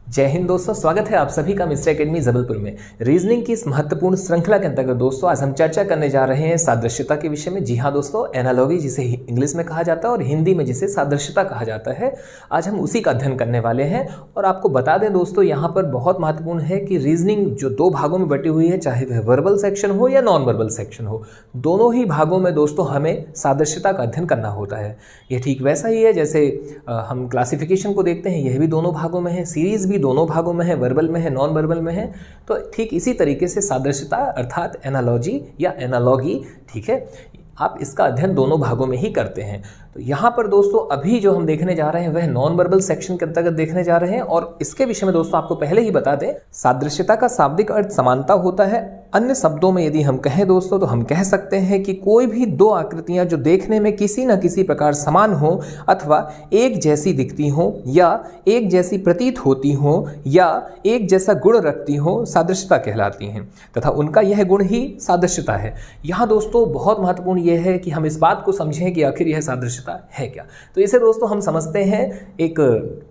जय हिंद दोस्तों, स्वागत है आप सभी का मिस्टर एकेडमी जबलपुर में। रीजनिंग की इस महत्वपूर्ण श्रृंखला के अंतर्गत दोस्तों आज हम चर्चा करने जा रहे हैं सादृश्यता के विषय में। जी हाँ दोस्तों, एनालॉगी जिसे इंग्लिश में कहा जाता है और हिंदी में जिसे सादृश्यता कहा जाता है, आज हम उसी का अध्ययन करने वाले हैं। और आपको बता दें दोस्तों, यहाँ पर बहुत महत्वपूर्ण है कि रीजनिंग जो दो भागों में बटी हुई है, चाहे वह वर्बल सेक्शन हो या नॉन वर्बल सेक्शन हो, दोनों ही भागों में दोस्तों हमें सादृश्यता का अध्ययन करना होता है। यह ठीक वैसा ही है जैसे हम क्लासिफिकेशन को देखते हैं, यह भी दोनों भागों में है, सीरीज भी दोनों भागों में है, वर्बल में है, नॉन वर्बल में है। तो ठीक इसी तरीके से सादृश्यता अर्थात एनालॉजी या एनालॉगी, ठीक है, आप इसका अध्ययन दोनों भागों में ही करते हैं। तो यहाँ पर दोस्तों अभी जो हम देखने जा रहे हैं वह नॉन वर्बल सेक्शन के अंतर्गत देखने जा रहे हैं। और इसके विषय में दोस्तों आपको पहले ही बता दें, सादृश्यता का शाब्दिक अर्थ समानता होता है। अन्य शब्दों में यदि हम कहें दोस्तों तो हम कह सकते हैं कि कोई भी दो आकृतियां जो देखने में किसी न किसी प्रकार समान हो अथवा एक जैसी दिखती हो या एक जैसी प्रतीत होती हो या एक जैसा गुण रखती हो, सादृश्यता कहलाती हैं तथा उनका यह गुण ही सादृश्यता है। यहाँ दोस्तों बहुत महत्वपूर्ण यह है कि हम इस बात को समझें कि आखिर यह सादृश्यता है क्या। तो इसे दोस्तों हम समझते हैं एक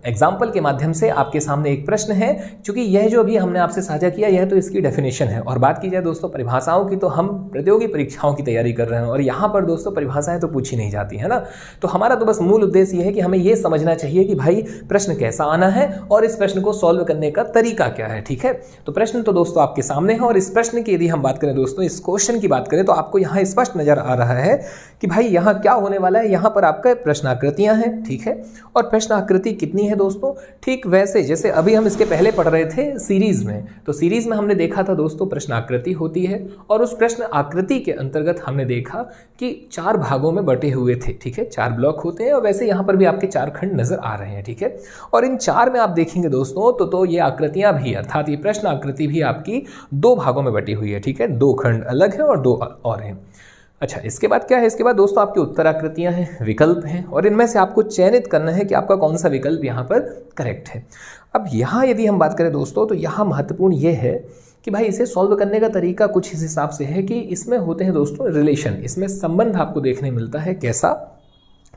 एग्जाम्पल के माध्यम से। आपके सामने एक प्रश्न है, चूंकि यह जो अभी हमने आपसे साझा किया यह तो इसकी डेफिनेशन है। और बात की जाए दोस्तों परिभाषाओं की, तो हम प्रतियोगी परीक्षाओं की तैयारी कर रहे हैं और यहाँ पर दोस्तों परिभाषाएं तो पूछी नहीं जाती है ना। तो हमारा तो बस मूल उद्देश्य यह है कि हमें यह समझना चाहिए कि भाई प्रश्न कैसा आना है और इस प्रश्न को सॉल्व करने का तरीका क्या है, ठीक है। तो प्रश्न तो दोस्तों आपके सामने है और इस प्रश्न की यदि हम बात करें दोस्तों, इस क्वेश्चन की बात करें तो आपको यहाँ स्पष्ट नजर आ रहा है कि भाई यहाँ क्या होने वाला है। यहाँ पर आपका प्रश्न आकृतियां हैं, ठीक है। और प्रश्न आकृति कितनी है दोस्तों, ठीक वैसे जैसे अभी हम इसके पहले पढ़ रहे थे सीरीज में। तो सीरीज में हमने देखा था दोस्तों प्रश्न आकृति होती है और उस प्रश्न आकृति के अंतर्गत हमने देखा कि चार भागों में बटे हुए थे, ठीक है, चार ब्लॉक होते हैं। और वैसे यहाँ पर भी आपके चार खंड नजर आ रहे हैं, ठीक है। और इन चार में आप देखेंगे दोस्तों तो ये आकृतियां भी अर्थात ये प्रश्न आकृति भी आपकी दो भागों में बटी हुई है, ठीक है। दो खंड अलग है और दो और हैं। अच्छा, इसके बाद क्या है, इसके बाद दोस्तों आपकी उत्तर आकृतियां हैं, विकल्प हैं और इनमें से आपको चयनित करना है कि आपका कौन सा विकल्प यहाँ पर करेक्ट है। अब यहाँ यदि हम बात करें दोस्तों तो यहाँ महत्वपूर्ण ये है कि भाई इसे सॉल्व करने का तरीका कुछ इस हिसाब से है कि इसमें होते हैं दोस्तों रिलेशन, इसमें संबंध आपको देखने मिलता है। कैसा,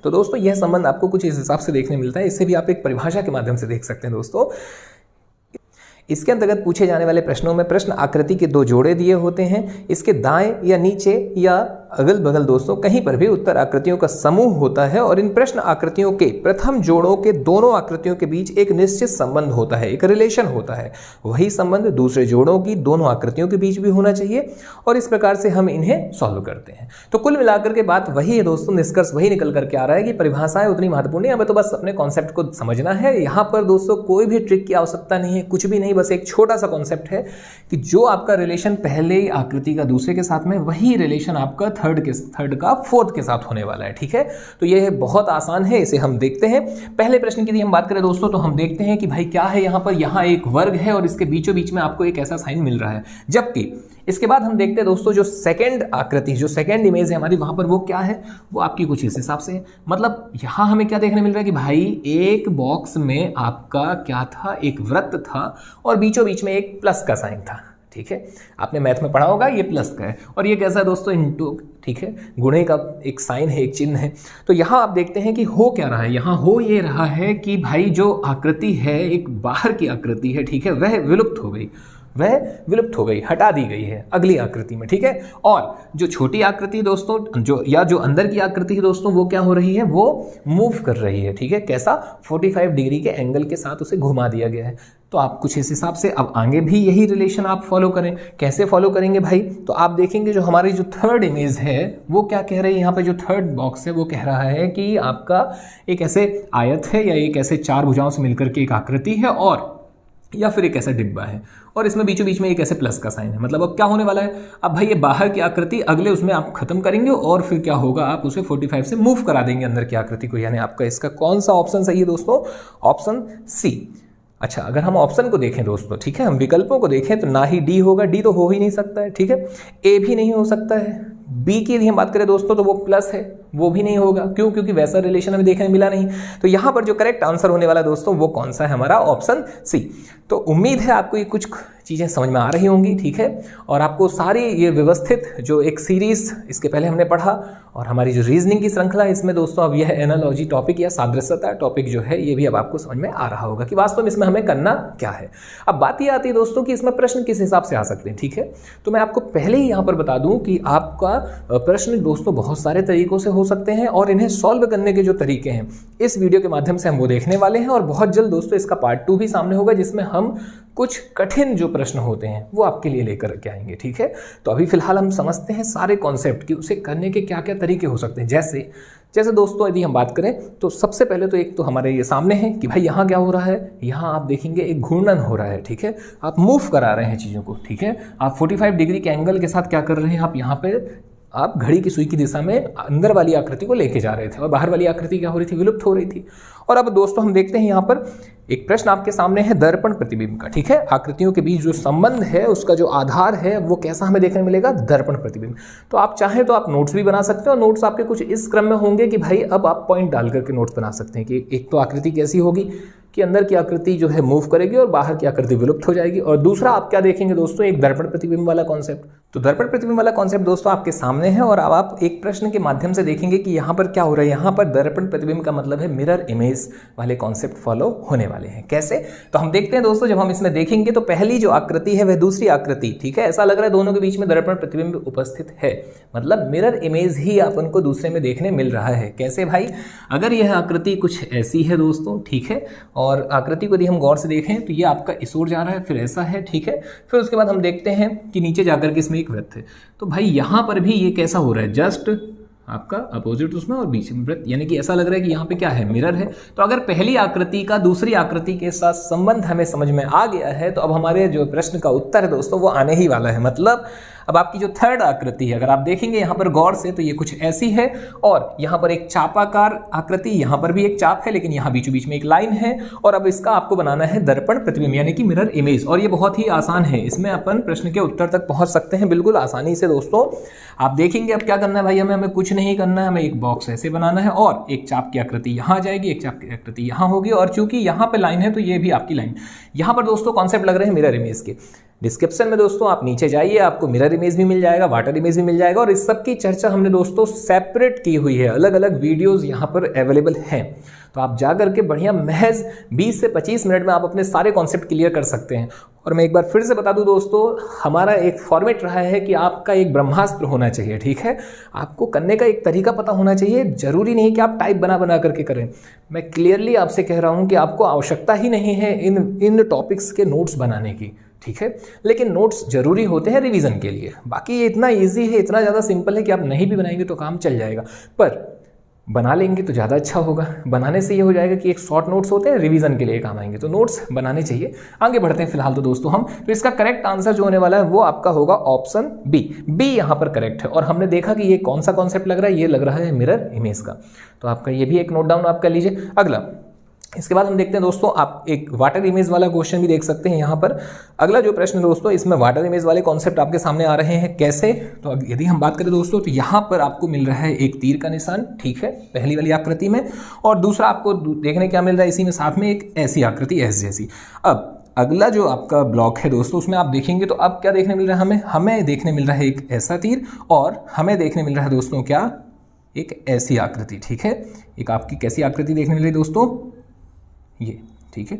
तो दोस्तों यह संबंध आपको कुछ इस हिसाब से देखने मिलता है। इसे भी आप एक परिभाषा के माध्यम से देख सकते हैं दोस्तों। इसके अंतर्गत पूछे जाने वाले प्रश्नों में प्रश्न आकृति के दो जोड़े दिए होते हैं। इसके दाएं या नीचे या अगल बगल दोस्तों कहीं पर भी उत्तर आकृतियों का समूह होता है और इन प्रश्न आकृतियों के प्रथम जोड़ों के दोनों आकृतियों के बीच एक निश्चित संबंध होता है, एक रिलेशन होता है। वही संबंध दूसरे जोड़ों की दोनों आकृतियों के बीच भी होना चाहिए और इस प्रकार से हम इन्हें सॉल्व करते हैं। तो कुल मिलाकर के बात वही है दोस्तों, निष्कर्ष वही निकल करके आ रहा है कि परिभाषाएं उतनी महत्वपूर्ण है, हमें तो बस अपने कॉन्सेप्ट को समझना है। यहाँ पर दोस्तों कोई भी ट्रिक की आवश्यकता नहीं है, कुछ भी नहीं, बस एक छोटा सा कॉन्सेप्ट है कि जो आपका रिलेशन पहले आकृति का दूसरे के साथ में, वही रिलेशन आपका थर्ड का फोर्थ के साथ होने वाला है, ठीक है। तो ये बहुत आसान है, इसे हम देखते हैं। पहले प्रश्न की यदि हम बात करें दोस्तों तो हम देखते हैं कि भाई क्या है यहाँ पर, यहाँ एक वर्ग है और इसके बीचों बीच में आपको एक ऐसा साइन मिल रहा है। जबकि इसके बाद हम देखते हैं दोस्तों जो सेकंड आकृति, जो सेकंड इमेज है हमारी, वहां पर वो क्या है, वो आपकी कुछ इस हिसाब से है। मतलब यहां हमें क्या देखने मिल रहा है कि भाई एक बॉक्स में आपका क्या था, एक वृत्त था और बीचों बीच में एक प्लस का साइन था, ठीक है। आपने मैथ में पढ़ा होगा, ये प्लस का है और ये कैसा है दोस्तों, इनटू, ठीक है, गुणे का एक साइन है, एक चिन्ह है। तो यहाँ आप देखते हैं कि हो क्या रहा है, यहाँ हो ये रहा है कि भाई जो आकृति है एक बाहर की आकृति है, ठीक है, वह विलुप्त हो गई, हटा दी गई है अगली आकृति में, ठीक है। और जो छोटी आकृति दोस्तों जो अंदर की आकृति है दोस्तों, वो क्या हो रही है, वो मूव कर रही है, ठीक है। कैसा, 45 डिग्री के एंगल के साथ उसे घुमा दिया गया है। तो आप कुछ इस हिसाब से अब आगे भी यही रिलेशन आप फॉलो करें। कैसे फॉलो करेंगे भाई, तो आप देखेंगे जो हमारी जो थर्ड इमेज है वो क्या कह रही है, यहाँ पे जो थर्ड बॉक्स है वो कह रहा है कि आपका एक ऐसे आयत है या एक ऐसे चार भुजाओं से मिलकर के एक आकृति है और या फिर एक ऐसा डिब्बा है और इसमें बीचों बीच में एक ऐसे प्लस का साइन है। मतलब अब क्या होने वाला है, अब भाई ये बाहर की आकृति अगले उसमें आप खत्म करेंगे और फिर क्या होगा, आप उसे 45 से मूव करा देंगे अंदर की आकृति को। यानी आपका इसका कौन सा ऑप्शन सही है दोस्तों, ऑप्शन सी। अच्छा, अगर हम ऑप्शन को देखें दोस्तों, ठीक है, हम विकल्पों को देखें तो ना ही डी होगा, डी तो हो ही नहीं सकता है, ठीक है। ए भी नहीं हो सकता है, बी की यदि हम बात करें दोस्तों तो वो प्लस है, वो भी नहीं होगा। क्यों, क्योंकि वैसा रिलेशन हमें देखने मिला नहीं। तो यहाँ पर जो करेक्ट आंसर होने वाला दोस्तों वो कौन सा है, हमारा ऑप्शन सी। तो उम्मीद है आपको ये कुछ चीज़ें समझ में आ रही होंगी, ठीक है। और आपको सारी ये व्यवस्थित जो एक सीरीज इसके पहले हमने पढ़ा और हमारी जो रीजनिंग की श्रृंखला है इसमें दोस्तों अब यह एनालॉजी टॉपिक या सादृश्यता टॉपिक जो है ये भी अब आपको समझ में आ रहा होगा कि वास्तव में इसमें हमें करना क्या है। अब बात ये आती है दोस्तों कि इसमें प्रश्न किस हिसाब से आ सकते हैं, ठीक है। तो मैं आपको पहले ही यहाँ पर बता दूं कि आपका प्रश्न दोस्तों बहुत सारे तरीकों से हो सकते हैं और इन्हें सॉल्व करने के जो तरीके हैं इस वीडियो के माध्यम से हम वो देखने वाले हैं। और बहुत जल्द दोस्तों इसका पार्ट 2 भी सामने होगा जिसमें हम कुछ कठिन जो प्रश्न होते हैं वो आपके लिए लेकर के आएंगे, ठीक है। तो अभी फिलहाल हम समझते हैं सारे कॉन्सेप्ट कि उसे करने के क्या क्या तरीके हो सकते हैं। जैसे दोस्तों यदि हम बात करें तो सबसे पहले तो एक तो हमारे ये सामने है कि भाई यहाँ क्या हो रहा है, यहाँ आप देखेंगे एक घूर्णन हो रहा है, ठीक है। आप मूव करा रहे हैं चीज़ों को, ठीक है। आप 45 डिग्री के एंगल के साथ क्या कर रहे हैं, आप यहाँ पे आप घड़ी की सुई की दिशा में अंदर वाली आकृति को लेके जा रहे थे और बाहर वाली आकृति क्या हो रही थी, विलुप्त हो रही थी। और अब दोस्तों हम देखते हैं यहाँ पर एक प्रश्न आपके सामने है दर्पण प्रतिबिंब का, ठीक है। आकृतियों के बीच जो संबंध है उसका जो आधार है वो कैसा हमें देखने मिलेगा, दर्पण प्रतिबिंब। तो आप चाहें तो आप नोट्स भी बना सकते हैं और नोट्स आपके कुछ इस क्रम में होंगे कि भाई अब आप पॉइंट डाल करके नोट्स बना सकते हैं कि एक तो आकृति कैसी होगी कि अंदर की आकृति जो है मूव करेगी और बाहर की आकृति विलुप्त हो जाएगी। और दूसरा आप क्या देखेंगे दोस्तों, एक दर्पण प्रतिबिंब वाला कॉन्सेप्ट। तो दर्पण प्रतिबिंब वाला कॉन्सेप्ट दोस्तों आपके सामने है और अब आप एक प्रश्न के माध्यम से देखेंगे कि यहाँ पर क्या हो रहा है। यहाँ पर दर्पण प्रतिबिंब का मतलब है मिरर इमेज वाले कॉन्सेप्ट फॉलो होने वाले हैं। कैसे, तो हम देखते हैं दोस्तों जब हम इसमें देखेंगे तो पहली जो आकृति है वह दूसरी आकृति, ठीक है। ऐसा लग रहा है दोनों के बीच में दर्पण प्रतिबिंब उपस्थित है, मतलब मिरर इमेज ही अपन को दूसरे में देखने मिल रहा है। कैसे भाई, अगर यह आकृति कुछ ऐसी है दोस्तों, ठीक है, और आकृति को यदि हम गौर से देखें तो ये आपका इस ओर जा रहा है, फिर ऐसा है, ठीक है। फिर उसके बाद हम देखते हैं कि नीचे जाकर के इसमें एक वृत्त है। तो भाई यहाँ पर भी ये कैसा हो रहा है, जस्ट आपका अपोजिट उसमें और बीच में वृत्त, यानी कि ऐसा लग रहा है कि यहाँ पे क्या है, मिरर है। तो अगर पहली आकृति का दूसरी आकृति के साथ संबंध हमें समझ में आ गया है तो अब हमारे जो प्रश्न का उत्तर है दोस्तों वो आने ही वाला है। मतलब अब आपकी जो थर्ड आकृति है अगर आप देखेंगे यहाँ पर गौर से तो ये कुछ ऐसी है और यहाँ पर एक चापाकार आकृति, यहाँ पर भी एक चाप है लेकिन यहाँ बीचों बीच में एक लाइन है और अब इसका आपको बनाना है दर्पण प्रतिबिंब यानी कि मिरर इमेज। और ये बहुत ही आसान है, इसमें अपन प्रश्न के उत्तर तक पहुंच सकते हैं बिल्कुल आसानी से दोस्तों। आप देखेंगे अब क्या करना है भाई, हमें कुछ नहीं करना है, हमें एक बॉक्स ऐसे बनाना है और एक चाप की आकृति यहाँ जाएगी, एक चाप की आकृति यहाँ होगी और चूंकि यहाँ पे लाइन है तो ये भी आपकी लाइन। यहाँ पर दोस्तों कॉन्सेप्ट लग रहे हैं मिरर इमेज के। डिस्क्रिप्शन में दोस्तों आप नीचे जाइए, आपको मिरर इमेज भी मिल जाएगा, वाटर इमेज भी मिल जाएगा और इस सब की चर्चा हमने दोस्तों सेपरेट की हुई है, अलग अलग वीडियोस यहाँ पर अवेलेबल हैं। तो आप जा करके बढ़िया महज 20 से 25 मिनट में आप अपने सारे कॉन्सेप्ट क्लियर कर सकते हैं। और मैं एक बार फिर से बता दूं दोस्तों, हमारा एक फॉर्मेट रहा है कि आपका एक ब्रह्मास्त्र होना चाहिए, ठीक है। आपको करने का एक तरीका पता होना चाहिए, जरूरी नहीं कि आप टाइप बना बना करके करें। मैं क्लियरली आपसे कह रहा हूं कि आपको आवश्यकता ही नहीं है इन टॉपिक्स के नोट्स बनाने की, ठीक है। लेकिन नोट्स जरूरी होते हैं रिवीजन के लिए। बाकी ये इतना इजी है, इतना ज़्यादा सिंपल है कि आप नहीं भी बनाएंगे तो काम चल जाएगा, पर बना लेंगे तो ज़्यादा अच्छा होगा। बनाने से ये हो जाएगा कि एक शॉर्ट नोट्स होते हैं रिवीजन के लिए काम आएंगे, तो नोट्स बनाने चाहिए। आगे बढ़ते हैं फिलहाल तो दोस्तों हम, तो इसका करेक्ट आंसर जो होने वाला है वो आपका होगा ऑप्शन बी यहाँ पर करेक्ट है। और हमने देखा कि ये कौन सा कॉन्सेप्ट लग रहा है, ये लग रहा है मिरर इमेज का। तो आपका ये भी एक नोट डाउन आप कर लीजिए। अगला, इसके बाद हम देखते हैं दोस्तों आप एक वाटर इमेज वाला क्वेश्चन भी देख सकते हैं यहाँ पर। अगला जो प्रश्न दोस्तों, इसमें वाटर इमेज वाले कॉन्सेप्ट आपके सामने आ रहे हैं। कैसे, तो यदि हम बात करें दोस्तों तो यहाँ पर आपको मिल रहा है एक तीर का निशान, ठीक है, पहली वाली आकृति में, और दूसरा आपको देखने क्या मिल रहा है इसी में साथ में एक ऐसी आकृति एस जैसी। अब अगला जो आपका ब्लॉक है दोस्तों उसमें आप देखेंगे तो अब क्या देखने मिल रहा है हमें देखने मिल रहा है एक ऐसा तीर और हमें देखने मिल रहा है दोस्तों क्या, एक ऐसी आकृति, ठीक है। एक आपकी कैसी आकृति देखने मिल रही है दोस्तों, ये, ठीक है।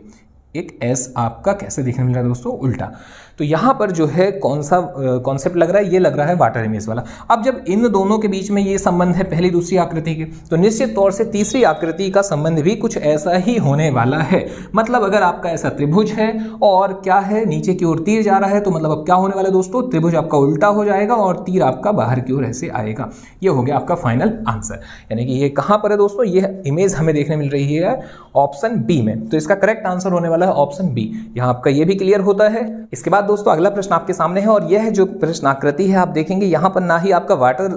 एक एस आपका कैसे देखने मिल रहा है दोस्तों, उल्टा। तो यहाँ पर जो है कौन सा कॉन्सेप्ट लग रहा है, ये लग रहा है वाटर इमेज वाला। अब जब इन दोनों के बीच में ये संबंध है पहली दूसरी आकृति के, तो निश्चित तौर से तीसरी आकृति का संबंध भी कुछ ऐसा ही होने वाला है। मतलब अगर आपका ऐसा त्रिभुज है और क्या है, नीचे की ओर तीर जा रहा है, तो मतलब अब क्या होने वाला है दोस्तों, त्रिभुज आपका उल्टा हो जाएगा और तीर आपका बाहर की ओर ऐसे आएगा। ये हो गया आपका फाइनल आंसर। यानी कि ये कहाँ पर है दोस्तों, ये इमेज हमें देखने मिल रही है ऑप्शन बी में। तो इसका करेक्ट आंसर होने वाला है ऑप्शन बी। यहाँ आपका ये भी क्लियर होता है। इसके बाद दोस्तों अगला प्रश्न आपके सामने है और यह जो प्रश्न आकृति है आप देखेंगे यहाँ पर ना ही आपका वाटर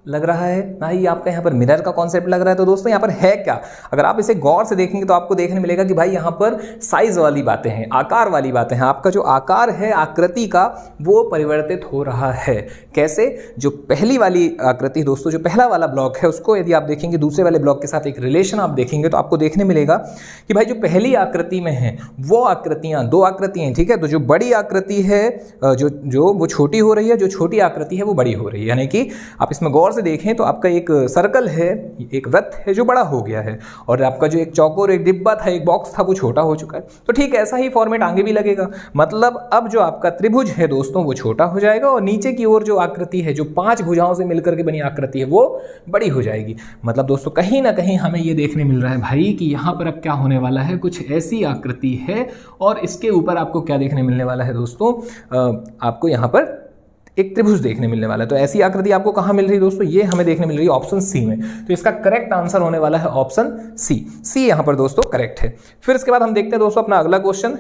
लग रहा है, ना ही आपका यहाँ पर मिरर का कॉन्सेप्ट लग रहा है। तो दोस्तों यहाँ पर है क्या, अगर आप इसे गौर से देखेंगे तो आपको देखने मिलेगा कि भाई यहाँ पर साइज वाली बातें हैं, आकार वाली बातें हैं। आपका जो आकार है आकृति का वो परिवर्तित हो रहा है। कैसे, जो पहली वाली आकृति दोस्तों, जो पहला वाला ब्लॉक है उसको यदि आप देखेंगे दूसरे वाले ब्लॉक के साथ एक रिलेशन आप देखेंगे तो आपको देखने मिलेगा कि भाई जो पहली आकृति में है वो आकृतियां, दो आकृतियां, ठीक है। तो जो बड़ी आकृति है जो वो छोटी हो रही है, जो छोटी आकृति है वो बड़ी हो रही है। यानी कि आप इसमें गौर से देखें तो आपका एक सर्कल है, एक वृत्त है जो बड़ा हो गया है, और आपका जो एक चौकोर, एक डिब्बा था, एक बॉक्स था, वो छोटा हो चुका है। तो ठीक ऐसा ही फॉर्मेट आगे भी लगेगा। मतलब अब जो आपका त्रिभुज है दोस्तों वो छोटा हो जाएगा, और नीचे की ओर जो आकृति है, जो 5 भुजाओं से मिलकर के बनी आकृति है, वो बड़ी हो जाएगी। मतलब दोस्तों कहीं ना कहीं हमें ये देखने मिल रहा है भाई कि यहाँ पर अब क्या होने वाला है, कुछ ऐसी आकृति है, और इसके ऊपर आपको क्या देखने मिलने वाला है दोस्तों, आपको यहाँ पर एक त्रिभुज देखने मिलने वाला है। तो ऐसी आकृति आपको कहाँ मिल रही है दोस्तों, ये हमें देखने मिल रही है ऑप्शन सी में। तो इसका करेक्ट आंसर होने वाला है ऑप्शन सी। सी यहाँ पर दोस्तों करेक्ट है। फिर इसके बाद हम देखते हैं दोस्तों अपना अगला क्वेश्चन।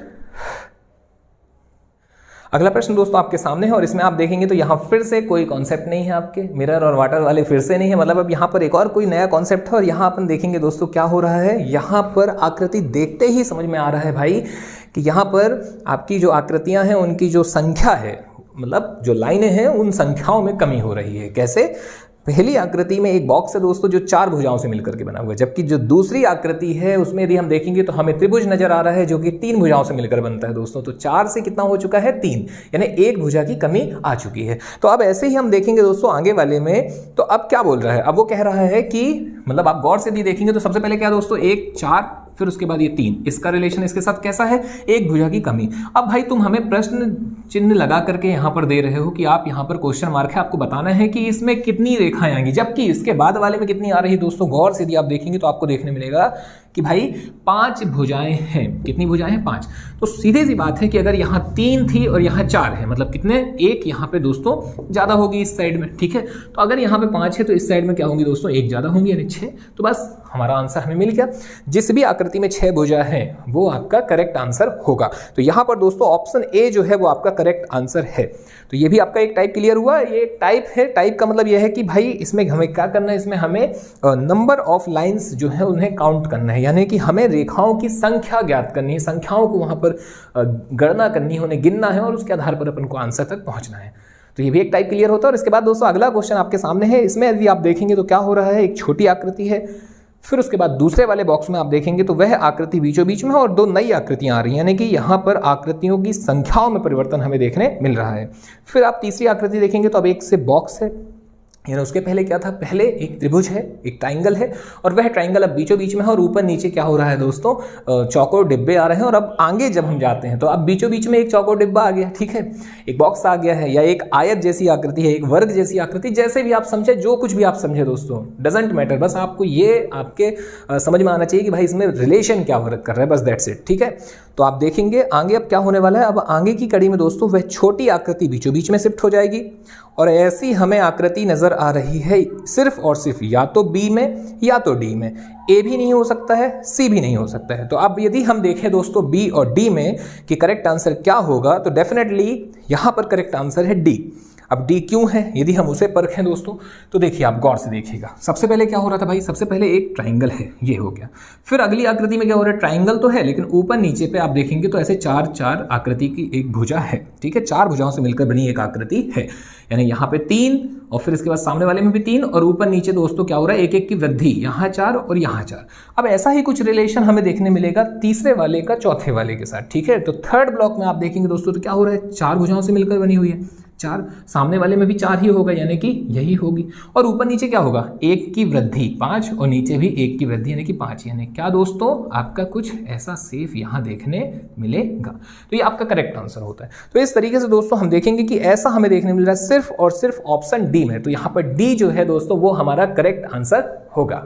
अगला प्रश्न दोस्तों आपके सामने है, और इसमें आप देखेंगे तो यहाँ फिर से कोई कॉन्सेप्ट नहीं है, आपके मिरर और वाटर वाले फिर से नहीं है। मतलब अब यहाँ पर एक और कोई नया कॉन्सेप्ट है, और यहाँ अपन देखेंगे दोस्तों क्या हो रहा है। यहाँ पर आकृति देखते ही समझ में आ रहा है भाई कि यहाँ पर आपकी जो आकृतियां हैं उनकी जो संख्या है, मतलब जो लाइनें हैं उन संख्याओं में कमी हो रही है। कैसे, पहली आकृति में एक बॉक्स है दोस्तों जो 4 भुजाओं से मिलकर के बना हुआ है, जबकि जो दूसरी आकृति है उसमें यदि हम देखेंगे तो हमें त्रिभुज नजर आ रहा है जो कि 3 भुजाओं से मिलकर बनता है दोस्तों। तो 4 से कितना हो चुका है, 3, यानी एक भुजा की कमी आ चुकी है। तो अब ऐसे ही हम देखेंगे दोस्तों आगे वाले में, तो अब क्या बोल रहा है, अब वो कह रहा है कि मतलब आप गौर से भी देखेंगे तो सबसे पहले क्या दोस्तों, 1 4, फिर उसके बाद ये 3, इसका रिलेशन इसके साथ कैसा है, एक भुजा की कमी। अब भाई तुम हमें प्रश्न चिन्ह लगा करके यहाँ पर दे रहे हो कि आप यहाँ पर क्वेश्चन मार्क है, आपको बताना है कि इसमें कितनी रेखाएं आएंगी, जबकि इसके बाद वाले में कितनी आ रही है दोस्तों। गौर से यदि आप देखेंगे तो आपको देखने मिलेगा कि भाई 5 भुजाएं हैं। कितनी भुजाएं हैं, 5। तो सीधी सी बात है कि अगर यहाँ 3 थी और यहाँ 4 है, मतलब कितने, एक यहाँ पे दोस्तों ज्यादा होगी इस साइड में, ठीक है। तो अगर यहाँ पे 5 है तो इस साइड में क्या होंगी दोस्तों, एक ज्यादा होंगी, यानी 6। तो बस हमारा आंसर हमें मिल गया। जिस भी आकृति में 6 भुजा है वो आपका करेक्ट आंसर होगा। तो यहाँ पर दोस्तों ऑप्शन ए जो है वो आपका करेक्ट आंसर है। तो ये भी आपका एक टाइप क्लियर हुआ। ये टाइप है, टाइप का मतलब ये है कि भाई इसमें हमें क्या करना है, इसमें हमें नंबर ऑफ लाइंस जो है उन्हें काउंट करना है, यानी कि हमें रेखाओं की संख्या ज्ञात करनी है, संख्याओं को वहां पर गणना करनी है, उन्हें गिनना है, और उसके आधार पर अपन को आंसर तक पहुंचना है। तो ये भी एक टाइप क्लियर होता है। और इसके बाद दोस्तों अगला क्वेश्चन आपके सामने है। इसमें यदि आप देखेंगे तो क्या हो रहा है, एक छोटी आकृति है, फिर उसके बाद दूसरे वाले बॉक्स में आप देखेंगे तो वह आकृति बीचों बीच में है, और 2 नई आकृतियां आ रही हैं, यानी कि यहाँ पर आकृतियों की संख्याओं में परिवर्तन हमें देखने मिल रहा है। फिर आप तीसरी आकृति देखेंगे तो अब एक से बॉक्स है, यानी उसके पहले क्या था, पहले एक त्रिभुज है, एक ट्राइंगल है, और वह ट्राइंगल अब बीचों बीच में है, और ऊपर नीचे क्या हो रहा है दोस्तों, चौकोर डिब्बे आ रहे हैं। और अब आगे जब हम जाते हैं तो अब बीचों बीच में एक चौकोर डिब्बा आ गया, ठीक है, एक बॉक्स आ गया है, या एक आयत जैसी आकृति है, एक वर्ग जैसी आकृति, जैसे भी आप समझे, जो कुछ भी आप समझे दोस्तों, डजेंट मैटर, बस आपको ये आपके समझ में आना चाहिए कि भाई इसमें रिलेशन क्या वर्क कर रहा है, बस दैट्स इट, ठीक है। तो आप देखेंगे आगे अब क्या होने वाला है। अब आगे की कड़ी में दोस्तों वह छोटी आकृति बीचों बीच में शिफ्ट हो जाएगी, और ऐसी हमें आकृति नजर आ रही है सिर्फ और सिर्फ या तो बी में या तो डी में। ए भी नहीं हो सकता है, सी भी नहीं हो सकता है। तो अब यदि हम देखें दोस्तों बी और डी में कि करेक्ट आंसर क्या होगा, तो डेफिनेटली यहां पर करेक्ट आंसर है डी। अब डी क्यों है, यदि हम उसे परखें दोस्तों तो देखिए आप गौर से देखिएगा। सबसे पहले क्या हो रहा था भाई, सबसे पहले एक ट्राइंगल है, ये हो गया। फिर अगली आकृति में क्या हो रहा है, ट्राइंगल तो है लेकिन ऊपर नीचे पे आप देखेंगे तो ऐसे 4 आकृति की एक भुजा है, ठीक है, 4 भुजाओं से मिलकर बनी एक आकृति है, यानी यहाँ पे 3, और फिर इसके बाद सामने वाले में भी 3, और ऊपर नीचे दोस्तों क्या हो रहा है, एक एक की वृद्धि, यहाँ 4 और यहाँ 4। अब ऐसा ही कुछ रिलेशन हमें देखने मिलेगा तीसरे वाले का चौथे वाले के साथ, ठीक है। तो थर्ड ब्लॉक में आप देखेंगे दोस्तों तो क्या हो रहा है, 4 भुजाओं से मिलकर बनी हुई है, 4, सामने वाले में भी 4 ही होगा, यानी कि यही होगी, और ऊपर नीचे क्या होगा, 1 की वृद्धि 5, और नीचे भी 1 की वृद्धि यानी कि 5, यानी क्या दोस्तों, आपका कुछ ऐसा सेफ यहाँ देखने मिलेगा। तो ये आपका करेक्ट आंसर होता है। तो इस तरीके से दोस्तों हम देखेंगे कि ऐसा हमें देखने मिल रहा है सिर्फ और सिर्फ ऑप्शन डी में। तो यहाँ पर डी जो है दोस्तों वो हमारा करेक्ट आंसर होगा।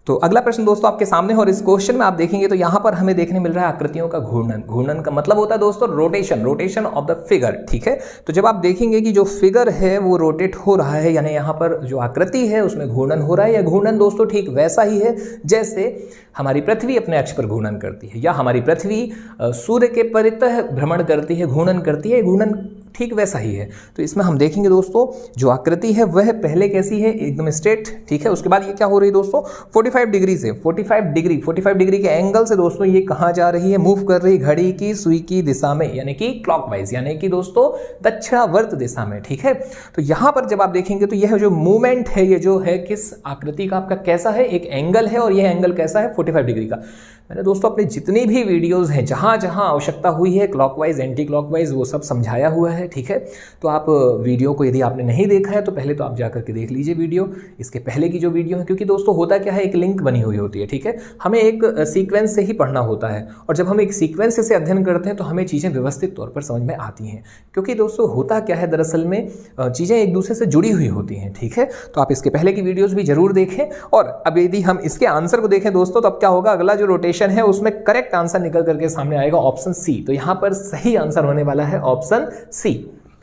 तो अगला प्रश्न दोस्तों आपके सामने है, और इस क्वेश्चन में आप देखेंगे तो यहाँ पर हमें देखने मिल रहा है आकृतियों का घूर्णन। घूर्णन का मतलब होता है दोस्तों रोटेशन ऑफ द फिगर, ठीक है। तो जब आप देखेंगे कि जो फिगर है वो रोटेट हो रहा है, यानी यहाँ पर जो आकृति है उसमें घूर्णन हो रहा है, या घूर्णन दोस्तों ठीक वैसा ही है जैसे हमारी पृथ्वी अपने अक्ष पर घूर्णन करती है, या हमारी पृथ्वी सूर्य के परितः भ्रमण करती है, घूर्णन करती है। घूर्णन ठीक वैसा ही है। तो इसमें हम देखेंगे दोस्तों जो आकृति है वह पहले कैसी है, एकदम स्ट्रेट, ठीक है। उसके बाद ये क्या हो रही है दोस्तों, 45 डिग्री से 45 डिग्री के एंगल से दोस्तों ये कहाँ जा रही है, मूव कर रही घड़ी की सुई की दिशा में, यानी कि क्लॉकवाइज, यानी कि दोस्तों दक्षिणावर्त दिशा में, ठीक है। तो यहाँ पर जब आप देखेंगे तो यह जो मूवमेंट है ये जो है किस आकृति का आपका कैसा है, एक एंगल है, और यह एंगल कैसा है 45 डिग्री का। मैंने दोस्तों अपने जितनी भी वीडियोस हैं जहाँ जहाँ आवश्यकता हुई है क्लॉकवाइज एंटी क्लॉकवाइज वो सब समझाया हुआ है, ठीक है। तो आप वीडियो को यदि आपने नहीं देखा है तो पहले तो आप जाकर के देख लीजिए वीडियो, इसके पहले की जो वीडियो है, क्योंकि दोस्तों होता क्या है, एक लिंक बनी हुई होती है, ठीक है। हमें एक सीक्वेंस से ही पढ़ना होता है, और जब हम एक सीक्वेंस से अध्ययन करते हैं तो हमें चीज़ें व्यवस्थित तौर पर समझ में आती हैं, क्योंकि दोस्तों होता क्या है, दरअसल में चीज़ें एक दूसरे से जुड़ी हुई होती हैं, ठीक है। तो आप इसके पहले की वीडियोज़ भी जरूर देखें। और अब यदि हम इसके आंसर को देखें दोस्तों, तो अब क्या होगा, अगला जो रोटेशन है उसमें करेक्ट आंसर निकल करके सामने आएगा ऑप्शन सी। तो यहां पर सही आंसर होने वाला है ऑप्शन सी।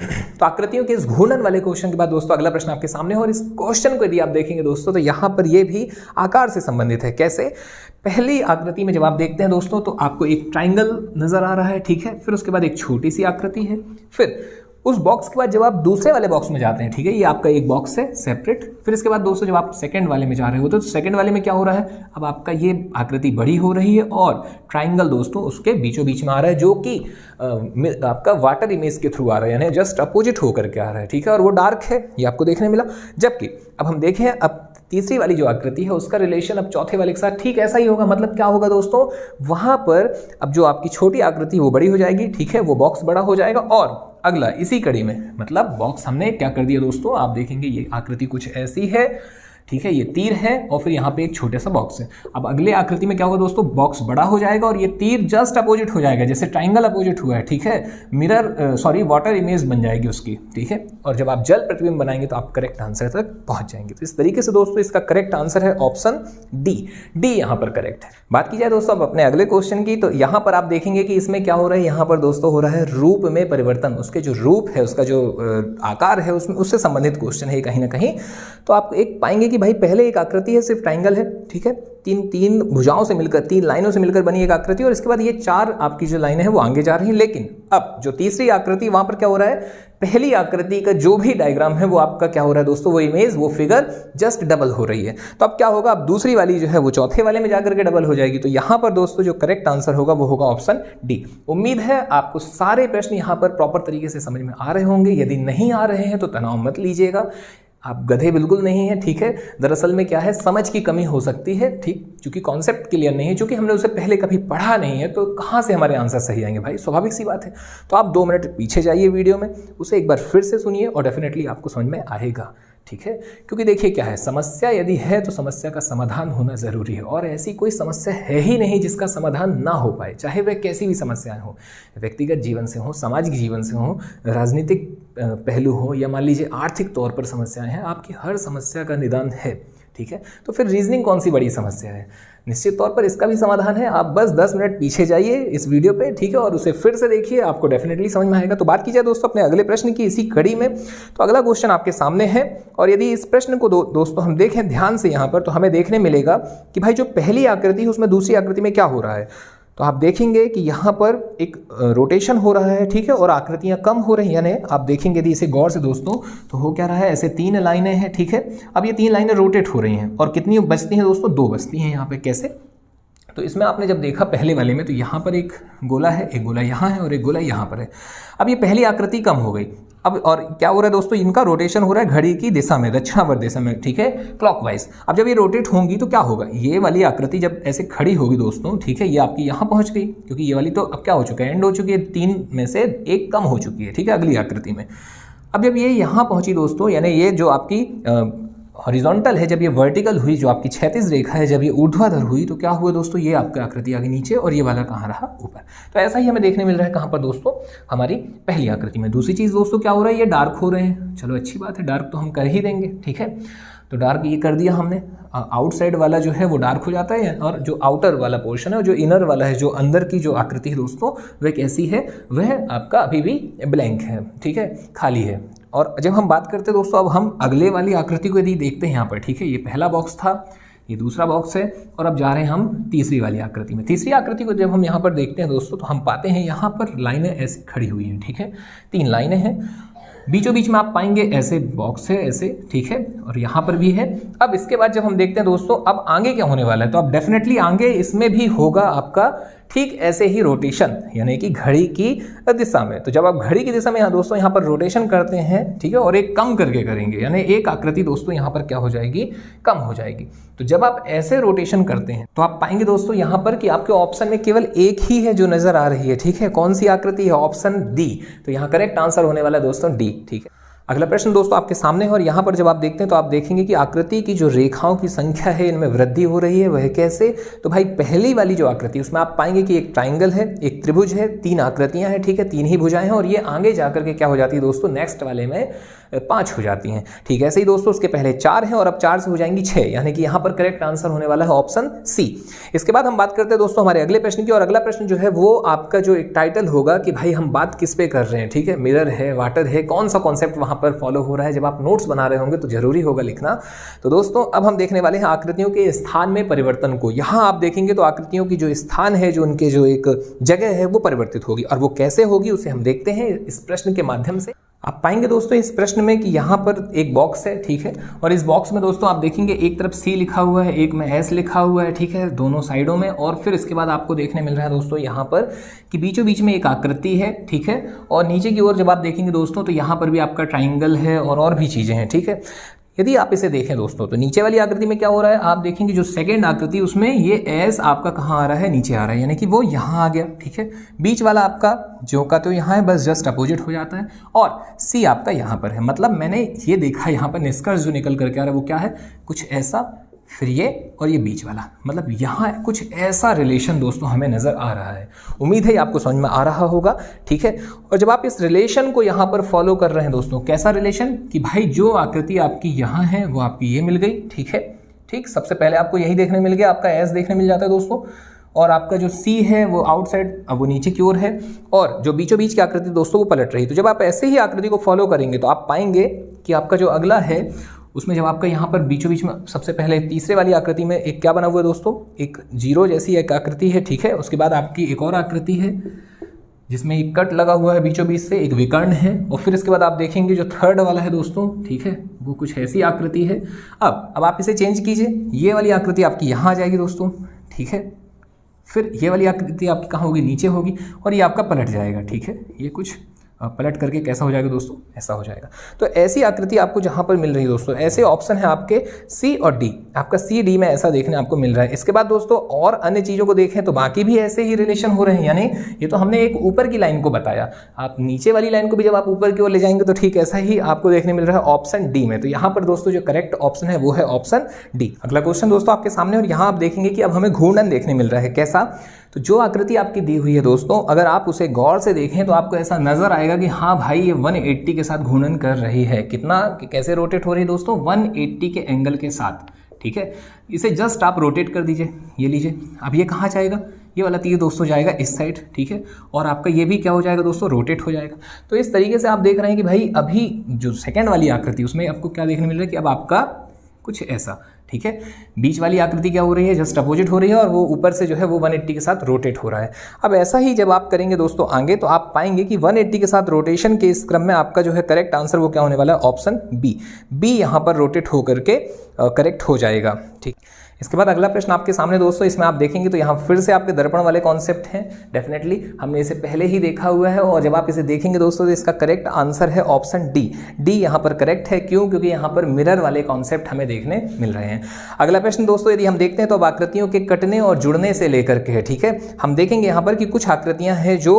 तो आकृतियों के इस घूर्णन वाले क्वेश्चन के बाद दोस्तों अगला प्रश्न आपके सामने है, और इस क्वेश्चन को यदि आप देखेंगे दोस्तों तो यहां पर यह भी आकार से संबंधित है। कैसे, पहली आकृति में जब आप देखते हैं दोस्तों तो आपको एक ट्राइंगल नजर आ रहा है, ठीक है। फिर उसके बाद एक छोटी सी आकृति है, फिर उस बॉक्स के बाद जब आप दूसरे वाले बॉक्स में जाते हैं, ठीक है, ये आपका एक बॉक्स है सेपरेट। फिर इसके बाद दोस्तों जब आप सेकंड वाले में जा रहे हो तो सेकंड वाले में क्या हो रहा है, अब आपका ये आकृति बड़ी हो रही है और ट्राइंगल दोस्तों उसके बीचों बीच में आ रहा है, जो कि आपका वाटर इमेज के थ्रू आ रहा है, यानी जस्ट अपोजिट होकर के आ रहा है, ठीक है। और वो डार्क है, ये आपको देखने मिला। जबकि अब हम देखें, अब तीसरी वाली जो आकृति है उसका रिलेशन अब चौथे वाले के साथ ठीक ऐसा ही होगा। मतलब क्या होगा दोस्तों, वहां पर अब जो आपकी छोटी आकृति वो बड़ी हो जाएगी, ठीक है, वो बॉक्स बड़ा हो जाएगा। और अगला इसी कड़ी में, मतलब बॉक्स हमने क्या कर दिया दोस्तों, आप देखेंगे ये आकृति कुछ ऐसी है, ठीक है, ये तीर है और फिर यहाँ पे एक छोटा सा बॉक्स है। अब अगले आकृति में क्या होगा दोस्तों, बॉक्स बड़ा हो जाएगा और ये तीर जस्ट अपोजिट हो जाएगा, जैसे ट्राइंगल अपोजिट हुआ है, ठीक है। वाटर इमेज बन जाएगी उसकी, ठीक है। और जब आप जल प्रतिबिंब बनाएंगे तो आप करेक्ट आंसर तक पहुंच जाएंगे। तो इस तरीके से दोस्तों इसका करेक्ट आंसर है ऑप्शन डी यहाँ पर करेक्ट है। बात की जाए दोस्तों अब अपने अगले क्वेश्चन की, तो यहाँ पर आप देखेंगे कि इसमें क्या हो रहा है, यहाँ पर दोस्तों हो रहा है रूप में परिवर्तन। उसके जो रूप है, उसका जो आकार है, उसमें उससे संबंधित क्वेश्चन है कहीं ना कहीं। तो आप एक पाएंगे कि भाई पहले एक आकृति है, सिर्फ ट्राइंगल है, ठीक है, तीन भुजाओं से मिलकर, तीन लाइनों से मिलकर बनी एक आकृति, और इसके बाद ये चार आपकी जो लाइनें हैं वो आगे जा रही हैं। लेकिन अब जो तीसरी आकृति, वहां पर क्या हो रहा है, पहली आकृति का जो भी डायग्राम है वो आपका क्या हो रहा है दोस्तों, वो इमेज, वो फिगर जस्ट डबल हो रही है। तो अब क्या होगा, अब दूसरी वाली जो है वो चौथे वाले में जाकर के डबल हो जाएगी। तो यहां पर दोस्तों जो करेक्ट आंसर होगा वो होगा ऑप्शन डी। उम्मीद है आपको सारे प्रश्न यहां पर प्रॉपर तरीके से समझ में आ रहे होंगे। यदि नहीं आ रहे हैं तो तनाव मत लीजिएगा, आप गधे बिल्कुल नहीं है, ठीक है। दरअसल में क्या है, समझ की कमी हो सकती है, ठीक, क्योंकि कॉन्सेप्ट क्लियर नहीं है, क्योंकि हमने उसे पहले कभी पढ़ा नहीं है, तो कहाँ से हमारे आंसर सही आएंगे भाई, स्वाभाविक सी बात है। तो आप 2 मिनट पीछे जाइए वीडियो में, उसे एक बार फिर से सुनिए और डेफिनेटली आपको समझ में आएगा, ठीक है। क्योंकि देखिए क्या है, समस्या यदि है तो समस्या का समाधान होना जरूरी है, और ऐसी कोई समस्या है ही नहीं जिसका समाधान ना हो पाए, चाहे वह कैसी भी समस्याएं हो, व्यक्तिगत जीवन से हो, सामाजिक जीवन से हो, राजनीतिक पहलू हो, या मान लीजिए आर्थिक तौर पर समस्याएं हैं, आपकी हर समस्या का निदान है, ठीक है। तो फिर रीजनिंग कौन सी बड़ी समस्या है, निश्चित तौर पर इसका भी समाधान है। आप बस 10 मिनट पीछे जाइए इस वीडियो पे, ठीक है, और उसे फिर से देखिए, आपको डेफिनेटली समझ में आएगा। तो बात की जाए दोस्तों अपने अगले प्रश्न की इसी कड़ी में, तो अगला क्वेश्चन आपके सामने है, और यदि इस प्रश्न को दोस्तों हम देखें ध्यान से यहाँ पर, तो हमें देखने मिलेगा कि भाई जो पहली आकृति है उसमें दूसरी आकृति में क्या हो रहा है। तो आप देखेंगे कि यहाँ पर एक रोटेशन हो रहा है, ठीक है, और आकृतियाँ कम हो रही हैं। यानी आप देखेंगे यदि इसे गौर से दोस्तों, तो हो क्या रहा है, ऐसे 3 लाइनें हैं, ठीक है। अब ये 3 लाइनें रोटेट हो रही हैं, और कितनी बचती हैं दोस्तों, 2 बचती हैं यहाँ पे। कैसे, तो इसमें आपने जब देखा पहले वाले में, तो यहाँ पर एक गोला है, एक गोला यहाँ है और एक गोला यहाँ पर है। अब ये पहली आकृति कम हो गई, अब और क्या हो रहा है दोस्तों, इनका रोटेशन हो रहा है घड़ी की दिशा में, दक्षिणावर्त दिशा में, ठीक है, क्लॉकवाइज। अब जब ये रोटेट होंगी तो क्या होगा, ये वाली आकृति जब ऐसे खड़ी होगी दोस्तों, ठीक है, ये आपकी यहाँ पहुँच गई, क्योंकि ये वाली तो अब क्या हो चुका है, एंड हो चुकी है, 3 में से 1 कम हो चुकी है, ठीक है, अगली आकृति में। अब जब ये यहाँ पहुँची दोस्तों, यानी ये जो आपकी हॉरिजॉन्टल है, जब ये वर्टिकल हुई, जो आपकी क्षैतिज रेखा है, जब ये ऊर्ध्वाधर हुई, तो क्या हुआ दोस्तों, ये आपका आकृति आगे नीचे और ये वाला कहाँ रहा, ऊपर। तो ऐसा ही हमें देखने मिल रहा है कहाँ पर दोस्तों, हमारी पहली आकृति में। दूसरी चीज़ दोस्तों क्या हो रहा है, ये डार्क हो रहे हैं, चलो अच्छी बात है, डार्क तो हम कर ही देंगे, ठीक है। तो डार्क ये कर दिया हमने, आउटसाइड वाला जो है वो डार्क हो जाता है, और जो आउटर वाला पोर्शन है, जो इनर वाला है, जो अंदर की जो आकृति है दोस्तों, वह कैसी है, वह आपका अभी भी ब्लैंक है, ठीक है, खाली है। और जब हम बात करते हैं दोस्तों, अब हम अगले वाली आकृति को यदि देखते हैं यहाँ पर, ठीक है, ये पहला बॉक्स था, ये दूसरा बॉक्स है। और अब जा रहे हैं हम तीसरी वाली आकृति में। तीसरी आकृति को जब हम यहाँ पर देखते हैं दोस्तों तो हम पाते हैं यहाँ पर लाइनें ऐसी खड़ी हुई हैं, ठीक है, 3 लाइनें हैं। बीचों बीच में आप पाएंगे ऐसे बॉक्स है ऐसे, ठीक है, और यहाँ पर भी है। अब इसके बाद जब हम देखते हैं दोस्तों अब आगे क्या होने वाला है, तो अब डेफिनेटली आगे इसमें भी होगा आपका ठीक ऐसे ही रोटेशन, यानी कि घड़ी की दिशा में। तो जब आप घड़ी की दिशा में यहाँ दोस्तों यहाँ पर रोटेशन करते हैं, ठीक है, और एक कम करके करेंगे, यानी एक आकृति दोस्तों यहाँ पर क्या हो जाएगी, कम हो जाएगी। तो जब आप ऐसे रोटेशन करते हैं तो आप पाएंगे दोस्तों यहाँ पर कि आपके ऑप्शन में केवल एक ही है जो नजर आ रही है, ठीक है। कौन सी आकृति है, ऑप्शन डी। तो यहाँ करेक्ट आंसर होने वाला है दोस्तों डी, ठीक है। अगला प्रश्न दोस्तों आपके सामने है और यहाँ पर जब आप देखते हैं तो आप देखेंगे कि आकृति की जो रेखाओं की संख्या है इनमें वृद्धि हो रही है। वह कैसे, तो भाई पहली वाली जो आकृति उसमें आप पाएंगे कि एक ट्राइंगल है, एक त्रिभुज है, 3 आकृतियां हैं, ठीक है, 3 ही भुजाएं हैं और ये आगे जाकर के क्या हो जाती है दोस्तों, नेक्स्ट वाले में 5 हो जाती हैं, ठीक है। ऐसे ही दोस्तों उसके पहले 4 हैं और अब 4 से हो जाएंगी 6, यानी कि यहाँ पर करेक्ट आंसर होने वाला है ऑप्शन सी। इसके बाद हम बात करते हैं दोस्तों हमारे अगले प्रश्न की, और अगला प्रश्न जो है वो आपका जो एक टाइटल होगा कि भाई हम बात किस पे कर रहे हैं, ठीक है, मिरर है, वाटर है, कौन सा कॉन्सेप्ट वहां पर फॉलो हो रहा है। जब आप नोट्स बना रहे होंगे तो जरूरी होगा लिखना। तो दोस्तों अब हम देखने वाले हैं आकृतियों के स्थान में परिवर्तन को। यहां आप देखेंगे तो आकृतियों की जो स्थान है, जो उनके जो एक जगह है वो परिवर्तित होगी, और वो कैसे होगी उसे हम देखते हैं इस प्रश्न के माध्यम से। आप पाएंगे दोस्तों इस प्रश्न में कि यहाँ पर एक बॉक्स है, ठीक है, और इस बॉक्स में दोस्तों आप देखेंगे एक तरफ सी लिखा हुआ है, एक में एस लिखा हुआ है, ठीक है, दोनों साइडों में। और फिर इसके बाद आपको देखने मिल रहा है दोस्तों यहाँ पर कि बीचों बीच में एक आकृति है, ठीक है, और नीचे की ओर जब आप देखेंगे दोस्तों तो यहाँ पर भी आपका ट्राइंगल है और भी चीजें हैं, ठीक है। यदि आप इसे देखें दोस्तों तो नीचे वाली आकृति में क्या हो रहा है, आप देखेंगे जो सेकंड आकृति उसमें ये एस आपका कहाँ आ रहा है, नीचे आ रहा है, यानी कि वो यहाँ आ गया, ठीक है। बीच वाला आपका जो का तो यहाँ है, बस जस्ट अपोजिट हो जाता है, और सी आपका यहाँ पर है। मतलब मैंने ये देखा यहाँ पर निष्कर्ष जो निकल करके आ रहा है वो क्या है, कुछ ऐसा, फिर ये और ये बीच वाला, मतलब यहाँ कुछ ऐसा रिलेशन दोस्तों हमें नजर आ रहा है। उम्मीद है आपको समझ में आ रहा होगा, ठीक है। और जब आप इस रिलेशन को यहाँ पर फॉलो कर रहे हैं दोस्तों, कैसा रिलेशन कि भाई जो आकृति आपकी यहाँ है वो आपकी ये मिल गई, ठीक है, ठीक। सबसे पहले आपको यही देखने मिल गया, आपका एस देखने मिल जाता है दोस्तों, और आपका जो सी है वो आउटसाइड, अब वो नीचे की ओर है, और जो बीचों बीच की आकृति दोस्तों वो पलट रही है। तो जब आप ऐसे ही आकृति को फॉलो करेंगे तो आप पाएंगे कि आपका जो अगला है उसमें जब आपका यहाँ पर बीचों बीच में सबसे पहले तीसरे वाली आकृति में एक क्या बना हुआ है दोस्तों, एक जीरो जैसी एक आकृति है, ठीक है। उसके बाद आपकी एक और आकृति है जिसमें एक कट लगा हुआ है बीचों बीच से, एक विकर्ण है, और फिर इसके बाद आप देखेंगे जो थर्ड वाला है दोस्तों, ठीक है, वो कुछ ऐसी आकृति है। अब आप इसे चेंज कीजिए, ये वाली आकृति आपकी यहाँ आ जाएगी दोस्तों, ठीक है, फिर ये वाली आकृति आपकी कहाँ होगी, नीचे होगी, और ये आपका पलट जाएगा, ठीक है, ये कुछ पलट करके कैसा हो जाएगा दोस्तों, ऐसा हो जाएगा। तो ऐसी आकृति आपको जहां पर मिल रही है दोस्तों, ऐसे ऑप्शन है आपके सी और डी, आपका सी डी में ऐसा देखने आपको मिल रहा है। इसके बाद दोस्तों और अन्य चीजों को देखें तो बाकी भी ऐसे ही रिलेशन हो रहे हैं, यानी ये तो हमने एक ऊपर की लाइन को बताया, आप नीचे वाली लाइन को भी जब आप ऊपर की ओर ले जाएंगे तो ठीक ऐसा ही आपको देखने मिल रहा है ऑप्शन डी में। तो यहाँ पर दोस्तों जो करेक्ट ऑप्शन है वो है ऑप्शन डी। अगला क्वेश्चन दोस्तों आपके सामने, और यहाँ आप देखेंगे कि अब हमें घूर्णन देखने मिल रहा है। कैसा, तो जो आकृति आपकी दी हुई है दोस्तों, अगर आप उसे गौर से देखें तो आपको ऐसा नजर आएगा कि हाँ भाई ये 180 के साथ घूर्णन कर रही है। कितना, कि कैसे रोटेट हो रही है दोस्तों, 180 के एंगल के साथ, ठीक है। इसे जस्ट आप रोटेट कर दीजिए, ये लीजिए, अब ये कहाँ जाएगा, ये वाला तीर दोस्तों जाएगा इस साइड, ठीक है, और आपका ये भी क्या हो जाएगा दोस्तों, रोटेट हो जाएगा। तो इस तरीके से आप देख रहे हैं कि भाई अभी जो सेकंड वाली आकृति उसमें आपको क्या देखने मिल रहा है कि अब आपका कुछ ऐसा, ठीक है, बीच वाली आकृति क्या हो रही है, जस्ट अपोजिट हो रही है, और वो ऊपर से जो है वो 180 के साथ रोटेट हो रहा है। अब ऐसा ही जब आप करेंगे दोस्तों आगे, तो आप पाएंगे कि 180 के साथ रोटेशन के इस क्रम में आपका जो है करेक्ट आंसर वो क्या होने वाला है, ऑप्शन बी। बी यहाँ पर रोटेट होकर के करेक्ट हो जाएगा, ठीक। इसके बाद अगला प्रश्न आपके सामने दोस्तों, इसमें आप देखेंगे तो यहाँ फिर से आपके दर्पण वाले कॉन्सेप्ट हैं। डेफिनेटली हमने इसे पहले ही देखा हुआ है, और जब आप इसे देखेंगे दोस्तों तो इसका करेक्ट आंसर है ऑप्शन डी। डी यहाँ पर करेक्ट है, क्यों, क्योंकि यहाँ पर मिरर वाले कॉन्सेप्ट हमें देखने मिल रहे हैं। अगला प्रश्न दोस्तों यदि हम देखते हैं तो अब आकृतियों के कटने और जुड़ने से लेकर के है, ठीक है। हम देखेंगे यहाँ पर कि कुछ आकृतियां हैं जो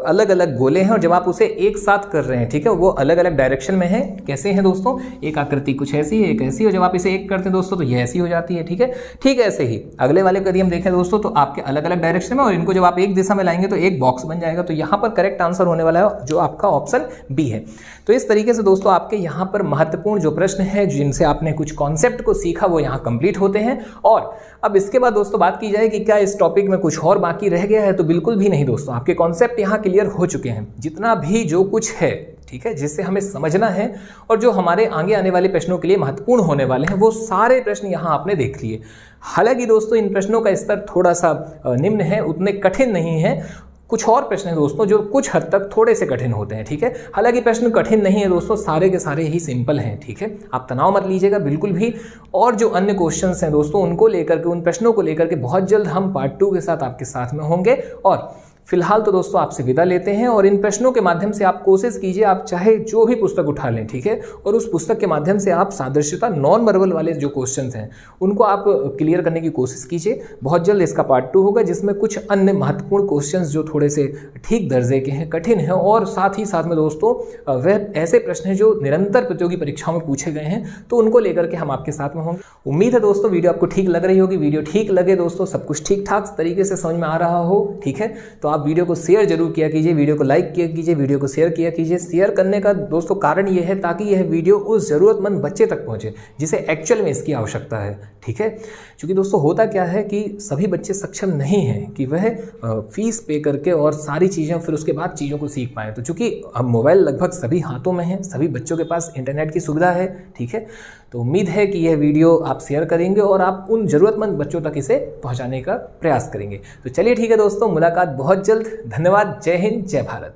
अलग अलग गोले हैं, और जब आप उसे एक साथ कर रहे हैं, ठीक है, वो अलग अलग डायरेक्शन में है। कैसे हैं दोस्तों, एक आकृति कुछ ऐसी है, एक ऐसी, और जब आप इसे एक करते हैं दोस्तों तो ये ऐसी हो जाती है, ठीक है। ठीक ऐसे ही अगले वाले को यदि हम देखें दोस्तों तो आपके अलग अलग डायरेक्शन में, और इनको जब आप एक दिशा में लाएंगे तो एक बॉक्स बन जाएगा। तो यहाँ पर करेक्ट आंसर होने वाला है जो आपका ऑप्शन बी है। तो इस तरीके से दोस्तों आपके यहाँ पर महत्वपूर्ण जो प्रश्न है जिनसे आपने कुछ कॉन्सेप्ट को सीखा वो यहाँ कंप्लीट होते हैं। और अब इसके बाद दोस्तों बात की जाए कि क्या इस टॉपिक में कुछ और बाकी रह गया है, तो बिल्कुल भी नहीं दोस्तों, आपके कॉन्सेप्ट यहाँ क्लियर हो चुके हैं। जितना भी जो कुछ है ठीक है, जिससे हमें समझना है और जो हमारे आगे आने वाले प्रश्नों के लिए महत्वपूर्ण होने वाले हैं वो सारे प्रश्न यहाँ आपने देख लिए। हालांकि दोस्तों इन प्रश्नों का स्तर थोड़ा सा निम्न है, उतने कठिन नहीं है। कुछ और प्रश्न हैं दोस्तों जो कुछ हद तक थोड़े से कठिन होते हैं, ठीक है। हालांकि प्रश्न कठिन नहीं है दोस्तों, सारे के सारे ही सिंपल हैं, ठीक है। आप तनाव मत लीजिएगा बिल्कुल भी। और जो अन्य क्वेश्चंस हैं दोस्तों उनको लेकर के, उन प्रश्नों को लेकर के बहुत जल्द हम पार्ट 2 के साथ आपके साथ में होंगे। और फिलहाल तो दोस्तों आपसे विदा लेते हैं और इन प्रश्नों के माध्यम से आप कोशिश कीजिए, आप चाहे जो भी पुस्तक उठा लें, ठीक है, और उस पुस्तक के माध्यम से आप सादृश्यता नॉन वर्बल वाले जो क्वेश्चंस हैं उनको आप क्लियर करने की कोशिश कीजिए। बहुत जल्द इसका पार्ट 2 होगा जिसमें कुछ अन्य महत्वपूर्ण क्वेश्चंस जो थोड़े से ठीक दर्जे के हैं, कठिन हैं, और साथ ही साथ में दोस्तों वह ऐसे प्रश्न हैं जो निरंतर प्रतियोगी परीक्षाओं में पूछे गए हैं, तो उनको लेकर के हम आपके साथ में होंगे। उम्मीद है दोस्तों वीडियो आपको ठीक लग रही होगी। वीडियो ठीक लगे दोस्तों, सब कुछ ठीक ठाक तरीके से समझ में आ रहा हो, ठीक है, तो आप वीडियो को शेयर जरूर किया कीजिए, वीडियो को लाइक किया कीजिए, वीडियो को शेयर किया कीजिए। शेयर करने का दोस्तों कारण ये है ताकि यह वीडियो उस जरूरतमंद बच्चे तक पहुंचे जिसे एक्चुअल में इसकी आवश्यकता है, ठीक है। क्योंकि दोस्तों होता क्या है कि सभी बच्चे सक्षम नहीं हैं कि वह फीस पे करके और सारी चीज़ें फिर उसके बाद चीज़ों को सीख पाएँ। तो चूंकि अब मोबाइल लगभग सभी हाथों में है, सभी बच्चों के पास इंटरनेट की सुविधा है, ठीक है, तो उम्मीद है कि यह वीडियो आप शेयर करेंगे और आप उन जरूरतमंद बच्चों तक इसे पहुंचाने का प्रयास करेंगे। तो चलिए ठीक है दोस्तों, मुलाकात बहुत जल्द। धन्यवाद। जय हिंद, जय भारत।